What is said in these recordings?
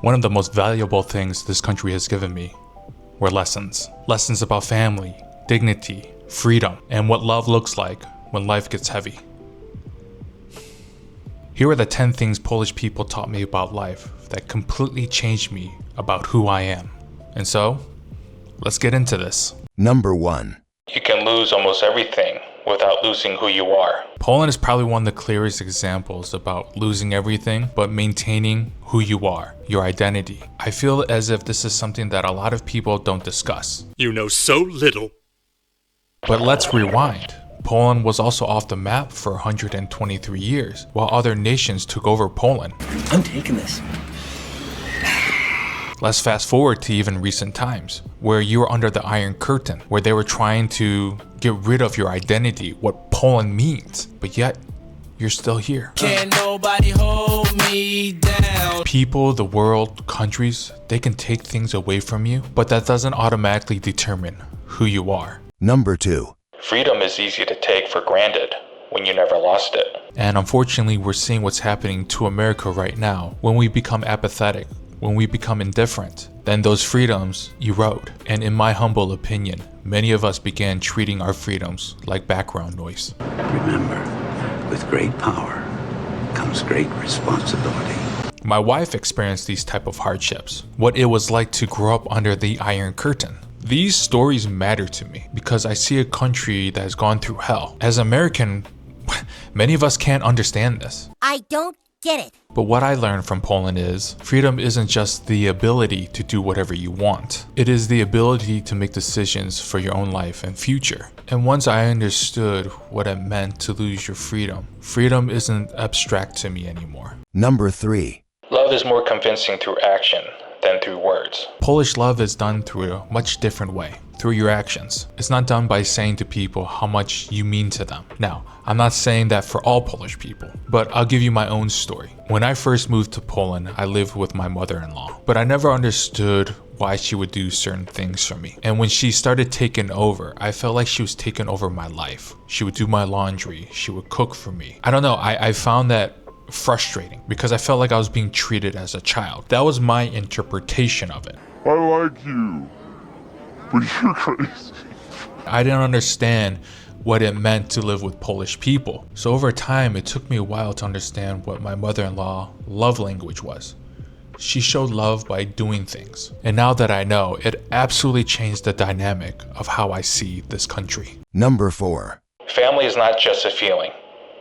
One of the most valuable things this country has given me were lessons. Lessons about family, dignity, freedom, and what love looks like when life gets heavy. Here are the 10 things Polish people taught me about life that completely changed me about who I am. And so, let's get into this. Number 1. You can lose almost everything without losing who you are. Poland is probably one of the clearest examples about losing everything, but maintaining who you are, your identity. I feel as if this is something that a lot of people don't discuss. You know so little. But let's rewind. Poland was also off the map for 123 years, while other nations took over Poland. I'm taking this. Let's fast forward to even recent times, where you were under the Iron Curtain, where they were trying to get rid of your identity, what Poland means, but yet you're still here. Can't nobody hold me down. People, the world, countries, they can take things away from you, but that doesn't automatically determine who you are. Number 2. Freedom is easy to take for granted when you never lost it. And unfortunately, we're seeing what's happening to America right now. When we become apathetic, when we become indifferent, then those freedoms erode. And in my humble opinion, many of us began treating our freedoms like background noise. Remember, with great power comes great responsibility. My wife experienced these type of hardships, what it was like to grow up under the Iron Curtain. These stories matter to me because I see a country that has gone through hell. As an American, many of us can't understand this. I don't get it. But what I learned from Poland is freedom isn't just the ability to do whatever you want. It is the ability to make decisions for your own life and future. And once I understood what it meant to lose your freedom, freedom isn't abstract to me anymore. Number 3. Love is more convincing through action than through words. Polish love is done through a much different way, through your actions. It's not done by saying to people how much you mean to them. Now, I'm not saying that for all Polish people, but I'll give you my own story. When I first moved to Poland, I lived with my mother-in-law, but I never understood why she would do certain things for me. And when she started taking over, I felt like she was taking over my life. She would do my laundry, she would cook for me. I don't know, I found that frustrating because I felt like I was being treated as a child. That was my interpretation of it. I like you, but you're crazy. I didn't understand what it meant to live with Polish people. So over time, it took me a while to understand what my mother-in-law love language was. She showed love by doing things. And now that I know, it absolutely changed the dynamic of how I see this country. Number 4. Family is not just a feeling.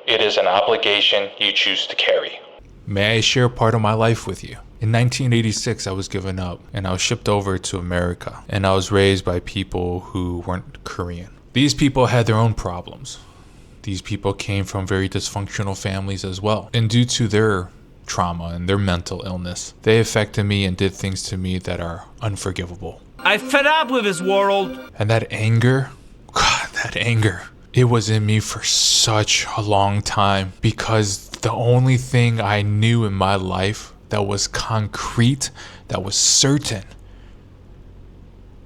It is an obligation you choose to carry. May I share part of my life with you? In 1986, I was given up and I was shipped over to America, and I was raised by people who weren't Korean. These people had their own problems. These people came from very dysfunctional families as well. And due to their trauma and their mental illness, they affected me and did things to me that are unforgivable. I fed up with this world. And that anger, God, that anger, it was in me for such a long time because the only thing I knew in my life that was concrete, that was certain,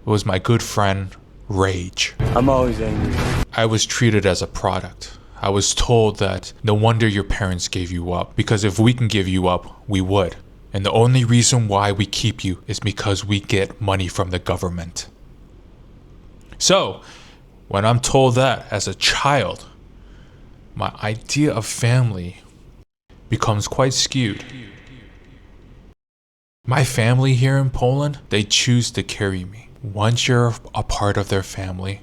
was my good friend, rage. I'm always angry. I was treated as a product. I was told that no wonder your parents gave you up, because if we can give you up, we would. And the only reason why we keep you is because we get money from the government. So, when I'm told that as a child, my idea of family becomes quite skewed. My family here in Poland, they choose to carry me. Once you're a part of their family,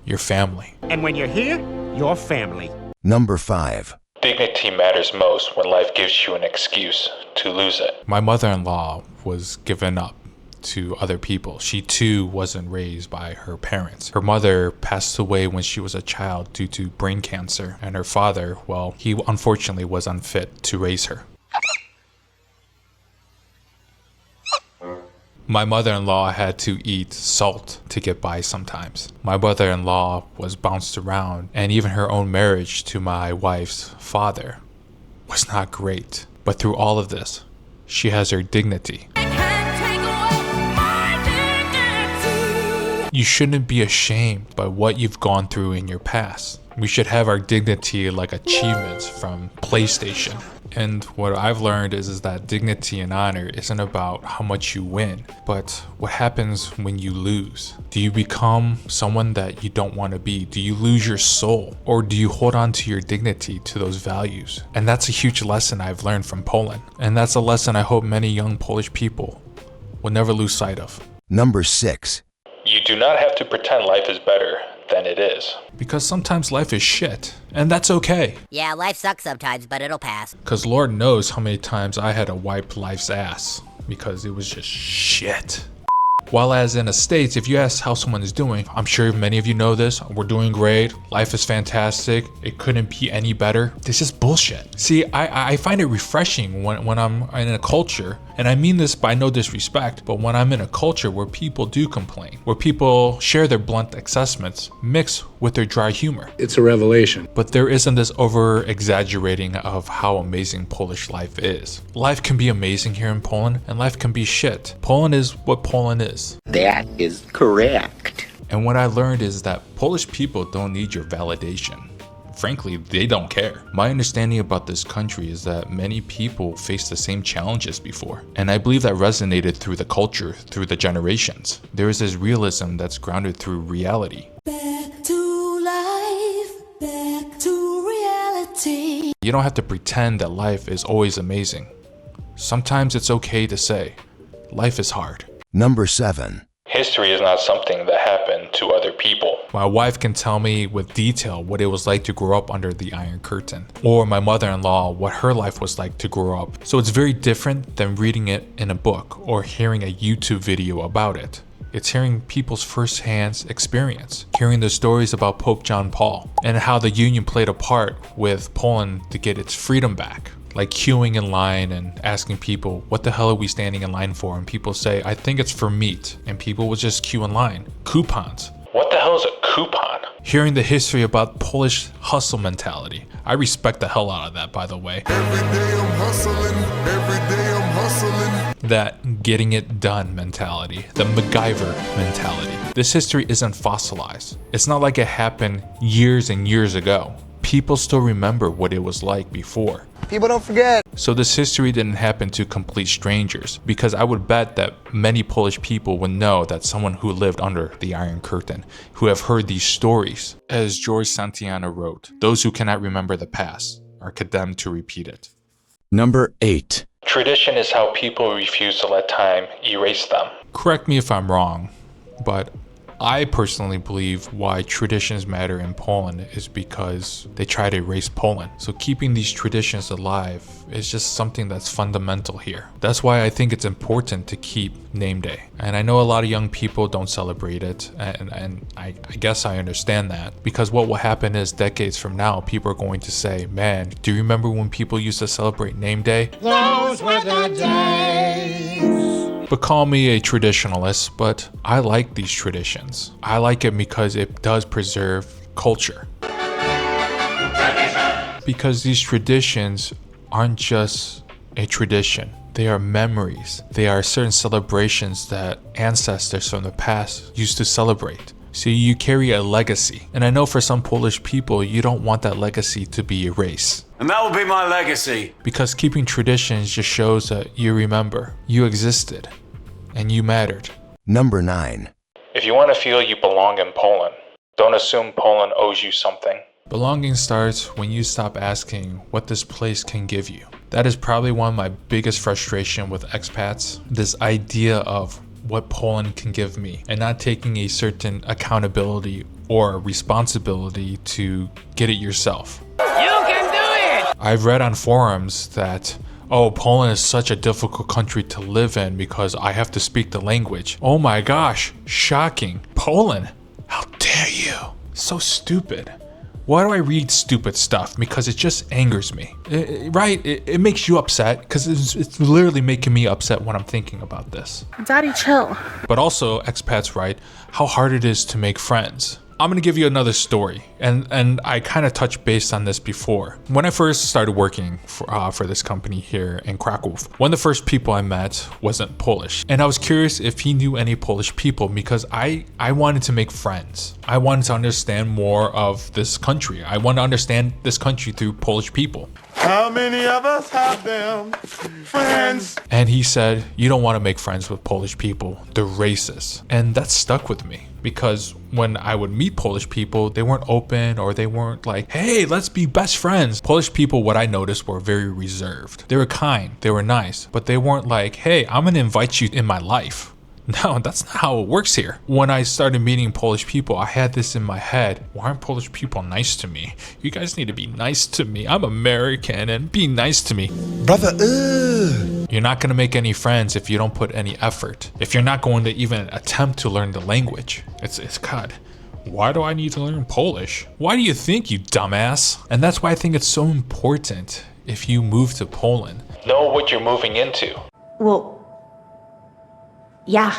you're family. And when you're here, you're family. Number 5. Dignity matters most when life gives you an excuse to lose it. My mother-in-law was given up to other people. She too wasn't raised by her parents. Her mother passed away when she was a child due to brain cancer, and her father, well, he unfortunately was unfit to raise her. My mother-in-law had to eat salt to get by sometimes. My mother-in-law was bounced around, and even her own marriage to my wife's father was not great. But through all of this, she has her dignity. You shouldn't be ashamed by what you've gone through in your past. We should have our dignity like achievements from PlayStation. And what I've learned is that dignity and honor isn't about how much you win, but what happens when you lose. Do you become someone that you don't want to be? Do you lose your soul? Or do you hold on to your dignity, to those values? And that's a huge lesson I've learned from Poland. And that's a lesson I hope many young Polish people will never lose sight of. Number 6. You do not have to pretend life is better than it is. Because sometimes life is shit, and that's okay. Yeah, life sucks sometimes, but it'll pass. Because Lord knows how many times I had to wipe life's ass because it was just shit. While as in the States, if you ask how someone is doing, I'm sure many of you know this, we're doing great, life is fantastic, it couldn't be any better. This is bullshit. See, I find it refreshing when I'm in a culture, and I mean this by no disrespect, but when I'm in a culture where people do complain, where people share their blunt assessments mixed with their dry humor. It's a revelation. But there isn't this over exaggerating of how amazing Polish life is. Life can be amazing here in Poland, and life can be shit. Poland is what Poland is. That is correct. And what I learned is that Polish people don't need your validation. Frankly, they don't care. My understanding about this country is that many people face the same challenges before. And I believe that resonated through the culture, through the generations. There is this realism that's grounded through reality. Back to life, back to reality. You don't have to pretend that life is always amazing. Sometimes it's okay to say, life is hard. Number 7. History is not something that happened to other people. My wife can tell me with detail what it was like to grow up under the Iron Curtain, or my mother-in-law what her life was like to grow up. So it's very different than reading it in a book or hearing a YouTube video about it. It's hearing people's first-hand experience, hearing the stories about Pope John Paul and how the Union played a part with Poland to get its freedom back. Like queuing in line and asking people, what the hell are we standing in line for? And people say, I think it's for meat. And people would just queue in line. Coupons. What the hell is a coupon? Hearing the history about Polish hustle mentality. I respect the hell out of that, by the way. Every day I'm hustling, every day I'm hustling. That getting it done mentality, the MacGyver mentality. This history isn't fossilized. It's not like it happened years and years ago. People still remember what it was like before. People don't forget. So this history didn't happen to complete strangers, because I would bet that many Polish people would know that someone who lived under the Iron Curtain, who have heard these stories. As George Santayana wrote, those who cannot remember the past are condemned to repeat it. Number 8. Tradition is how people refuse to let time erase them. Correct me if I'm wrong, but I personally believe why traditions matter in Poland is because they try to erase Poland. So keeping these traditions alive is just something that's fundamental here. That's why I think it's important to keep name day. And I know a lot of young people don't celebrate it, and I guess I understand that. Because what will happen is decades from now, people are going to say, man, do you remember when people used to celebrate name day? Those were the days. But call me a traditionalist, but I like these traditions. I like it because it does preserve culture. Because these traditions aren't just a tradition. They are memories. They are certain celebrations that ancestors from the past used to celebrate. So you carry a legacy. And I know for some Polish people, you don't want that legacy to be erased. And that will be my legacy. Because keeping traditions just shows that you remember, you existed, and you mattered. Number 9. If you want to feel you belong in Poland, don't assume Poland owes you something. Belonging starts when you stop asking what this place can give you. That is probably one of my biggest frustration with expats, this idea of what Poland can give me, and not taking a certain accountability or responsibility to get it yourself. I've read on forums that, oh, Poland is such a difficult country to live in because I have to speak the language. Oh my gosh, shocking. Poland, how dare you? So stupid. Why do I read stupid stuff? Because it just angers me. It makes you upset because it's literally making me upset when I'm thinking about this. Daddy, chill. But also, expats write how hard it is to make friends. I'm gonna give you another story, and I kind of touched base on this before. When I first started working for this company here in Kraków, one of the first people I met wasn't Polish, and I was curious if he knew any Polish people because I wanted to make friends. I wanted to understand more of this country. I wanted to understand this country through Polish people. How many of us have them friends? And he said, you don't want to make friends with Polish people. They're racist. And that stuck with me because when I would meet Polish people, they weren't open or they weren't like, hey, let's be best friends. Polish people, what I noticed, were very reserved. They were kind, they were nice, but they weren't like, hey, I'm going to invite you in my life. No, that's not how it works here. When I started meeting Polish people, I had this in my head. Why aren't Polish people nice to me? You guys need to be nice to me. I'm American and be nice to me. Brother, You're not going to make any friends if you don't put any effort. If you're not going to even attempt to learn the language. It's God. Why do I need to learn Polish? Why do you think, you dumbass? And that's why I think it's so important if you move to Poland. Know what you're moving into. Well, yeah.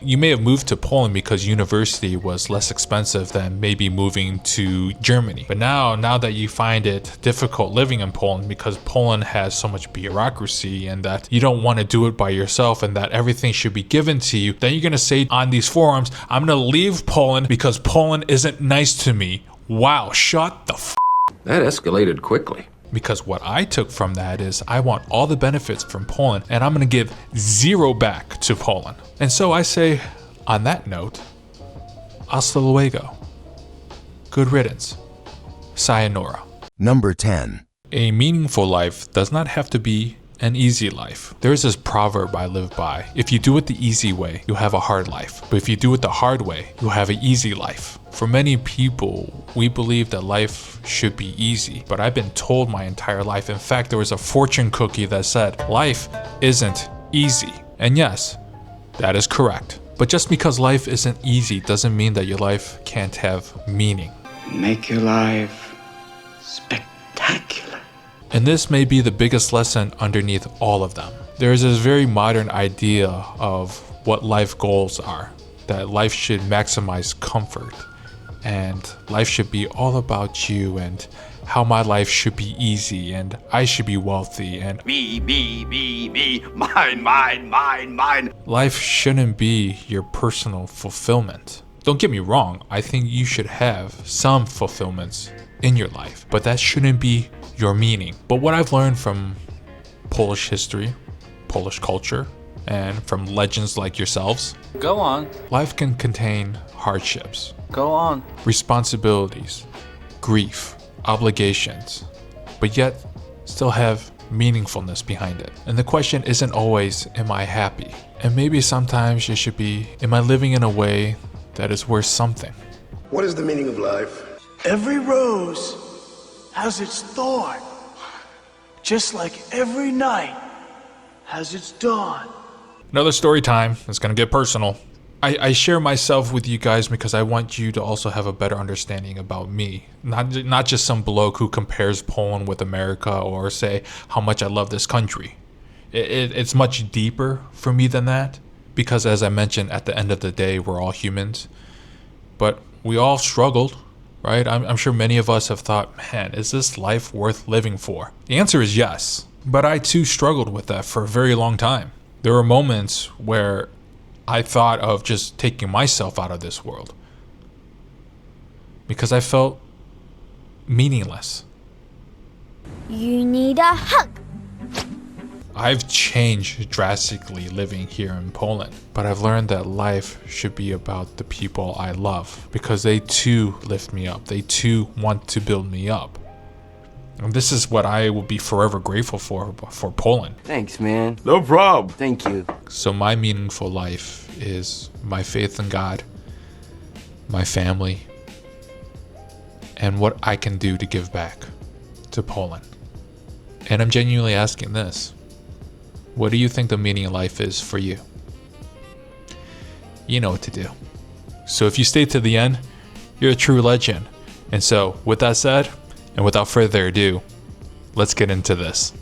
You may have moved to Poland because university was less expensive than maybe moving to Germany. But now that you find it difficult living in Poland because Poland has so much bureaucracy and that you don't want to do it by yourself and that everything should be given to you, then you're going to say on these forums, I'm going to leave Poland because Poland isn't nice to me. Wow, shut the f***. That escalated quickly. Because what I took from that is I want all the benefits from Poland and I'm going to give zero back to Poland. And so I say, on that note, hasta luego. Good riddance. Sayonara. Number 10. A meaningful life does not have to be an easy life. There is this proverb I live by. If you do it the easy way, you'll have a hard life. But if you do it the hard way, you'll have an easy life. For many people, we believe that life should be easy, but I've been told my entire life. In fact, there was a fortune cookie that said, life isn't easy. And yes, that is correct. But just because life isn't easy doesn't mean that your life can't have meaning. Make your life spectacular. And this may be the biggest lesson underneath all of them. There is this very modern idea of what life goals are, that life should maximize comfort, and life should be all about you and how my life should be easy and I should be wealthy and Me, mine. life shouldn't be your personal fulfillment. Don't get me wrong, I think you should have some fulfillments in your life, but that shouldn't be your meaning. But what I've learned from Polish history, Polish culture, and from legends like yourselves, Go on. life can contain hardships, Go on. responsibilities, grief, obligations, but yet still have meaningfulness behind it. And the question isn't always, am I happy? And maybe sometimes it should be, am I living in a way that is worth something? What is the meaning of life? Every rose has its thorn, just like every night has its dawn. Another story time. It's gonna get personal. I share myself with you guys because I want you to also have a better understanding about me. Not just some bloke who compares Poland with America or say how much I love this country. It's much deeper for me than that because, as I mentioned, at the end of the day, we're all humans. But we all struggled, right? I'm sure many of us have thought, man, is this life worth living for? The answer is yes. But I too struggled with that for a very long time. There were moments where I thought of just taking myself out of this world because I felt meaningless. You need a hug. I've changed drastically living here in Poland, but I've learned that life should be about the people I love because they too lift me up. They too want to build me up. And this is what I will be forever grateful for Poland. Thanks, man. No problem. Thank you. So my meaningful life is my faith in God, my family, and what I can do to give back to Poland. And I'm genuinely asking this. What do you think the meaning of life is for you? You know what to do. So if you stay to the end, you're a true legend. And so with that said, and without further ado, let's get into this.